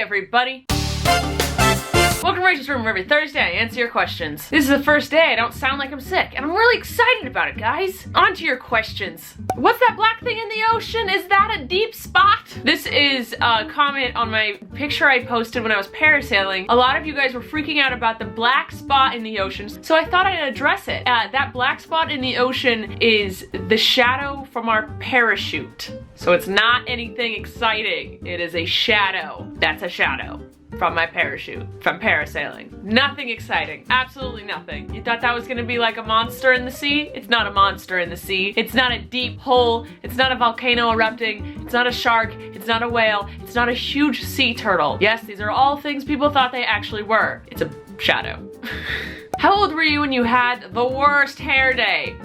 everybody. Welcome to Rachel's Room, where every Thursday I answer your questions. This is the first day I don't sound like I'm sick, and I'm really excited about it, guys. On to your questions. What's that black thing in the ocean? Is that a deep spot? This is a comment on my picture I posted when I was parasailing. A lot of you guys were freaking out about the black spot in the ocean, so I thought I'd address it. That black spot in the ocean is the shadow from our parachute. So it's not anything exciting. It is a shadow. That's a shadow from my parachute, from parasailing. Nothing exciting, absolutely nothing. You thought that was gonna be like a monster in the sea? It's not a monster in the sea. It's not a deep hole. It's not a volcano erupting. It's not a shark. It's not a whale. It's not a huge sea turtle. Yes, these are all things people thought they actually were. It's a shadow. How old were you when you had the worst hair day?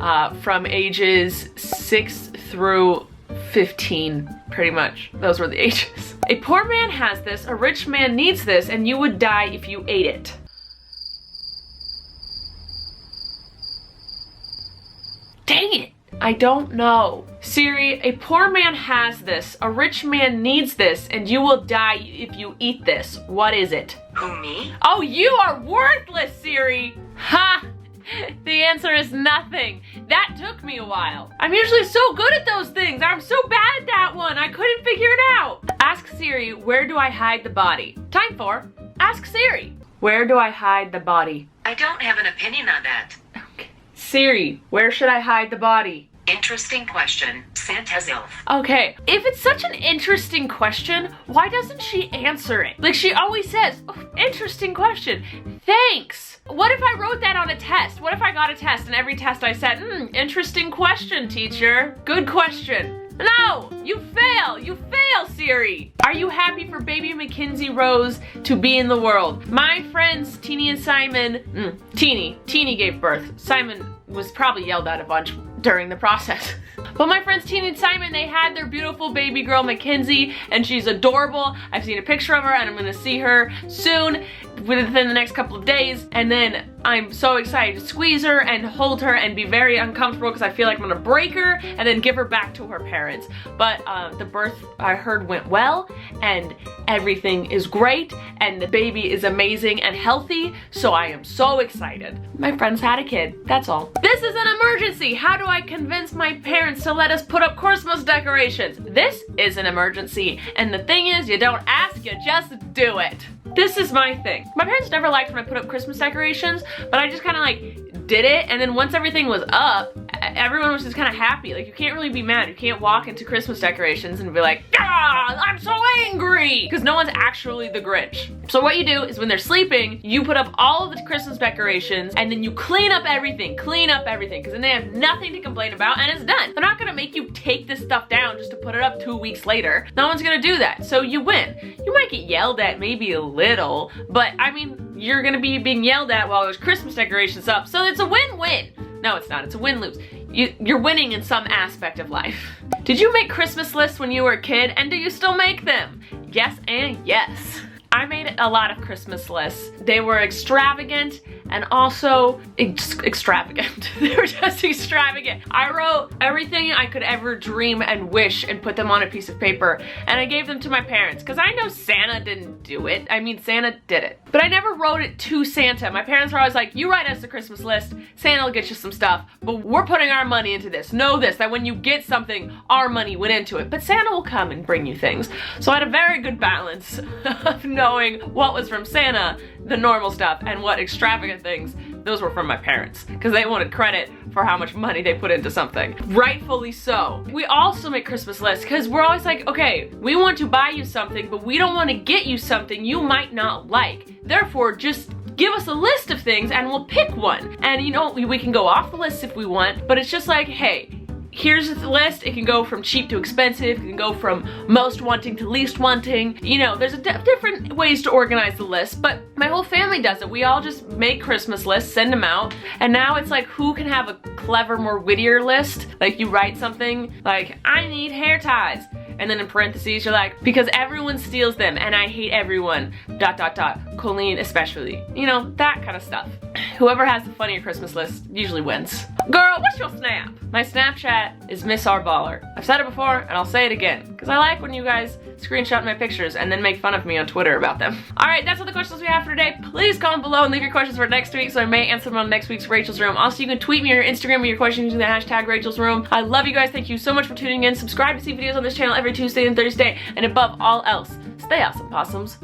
From ages 6 through 15, pretty much. Those were the ages. A poor man has this, a rich man needs this, and you would die if you ate it. Dang it! I don't know. Siri, a poor man has this, a rich man needs this, and you will die if you eat this. What is it? Who, me? Oh, you are worthless, Siri! Ha! The answer is nothing. That took me a while. I'm usually so good at those things. I'm so bad at that one. I couldn't figure it out. Ask Siri, where do I hide the body? Time for Ask Siri. Where do I hide the body? I don't have an opinion on that. Okay. Siri, where should I hide the body? Interesting question. Santa's elf. Okay, if it's such an interesting question, why doesn't she answer it? Like, she always says, oh, interesting question, thanks. What if I wrote that on a test? What if I got a test and every test I said, interesting question, teacher. Good question. No, you fail, Siri. Are you happy for baby Mackenzie Rose to be in the world? My friends, Teeny and Simon, Teeny gave birth. Simon was probably yelled at a bunch during the process. But my friends Teeny and Simon, they had their beautiful baby girl Mackenzie, and she's adorable. I've seen a picture of her and I'm gonna see her soon, within the next couple of days, and then I'm so excited to squeeze her and hold her and be very uncomfortable because I feel like I'm gonna break her and then give her back to her parents. But the birth, I heard, went well and everything is great and the baby is amazing and healthy, so I am so excited. My friends had a kid, that's all. This is an emergency. How do I convince my parents to let us put up Christmas decorations? This is an emergency, and the thing is, you don't ask, you just do it. This is my thing. My parents never liked when I put up Christmas decorations, but I just kind of like did it, and then once everything was up, everyone was just kind of happy. Like, you can't really be mad. You can't walk into Christmas decorations and be like, ah, I'm so angry, because no one's actually the Grinch. So what you do is when they're sleeping, you put up all of the Christmas decorations and then you clean up everything, because then they have nothing to complain about and it's done. They're not gonna make you take this stuff down just to put it up 2 weeks later. No one's gonna do that, so you win. You might get yelled at maybe a little, but I mean, you're gonna be being yelled at while there's Christmas decorations up, so it's a win-win. No, it's not, it's a win-lose. You're winning in some aspect of life. Did you make Christmas lists when you were a kid, and do you still make them? Yes and yes. I made a lot of Christmas lists. They were extravagant and also extravagant. They were just extravagant. I wrote everything I could ever dream and wish and put them on a piece of paper, and I gave them to my parents because I know Santa didn't do it. I mean, Santa did it, but I never wrote it to Santa. My parents were always like, you write us the Christmas list, Santa will get you some stuff, but we're putting our money into this. Know this, that when you get something, our money went into it, but Santa will come and bring you things. So I had a very good balance of knowing what was from Santa, the normal stuff, and what extravagant things, those were from my parents, because they wanted credit for how much money they put into something. Rightfully so. We also make Christmas lists because we're always like, okay, we want to buy you something, but we don't want to get you something you might not like. Therefore, just give us a list of things and we'll pick one. And you know, we can go off the list if we want, but it's just like, hey, here's the list. It can go from cheap to expensive. It can go from most wanting to least wanting. You know, there's different ways to organize the list, but my whole family does it. We all just make Christmas lists, send them out, and now it's like, who can have a clever, more wittier list? Like, you write something like, I need hair ties. And then in parentheses, you're like, because everyone steals them and I hate everyone, ... Colleen especially. You know, that kind of stuff. Whoever has the funnier Christmas list usually wins. Girl, what's your snap? My Snapchat is MissRBaller. I've said it before and I'll say it again because I like when you guys screenshot my pictures and then make fun of me on Twitter about them. Alright, that's all the questions we have for today. Please comment below and leave your questions for next week so I may answer them on next week's Rachel's Room. Also, you can tweet me or Instagram me your questions using the hashtag Rachel's Room. I love you guys. Thank you so much for tuning in. Subscribe to see videos on this channel every Tuesday and Thursday. And above all else, stay awesome, possums.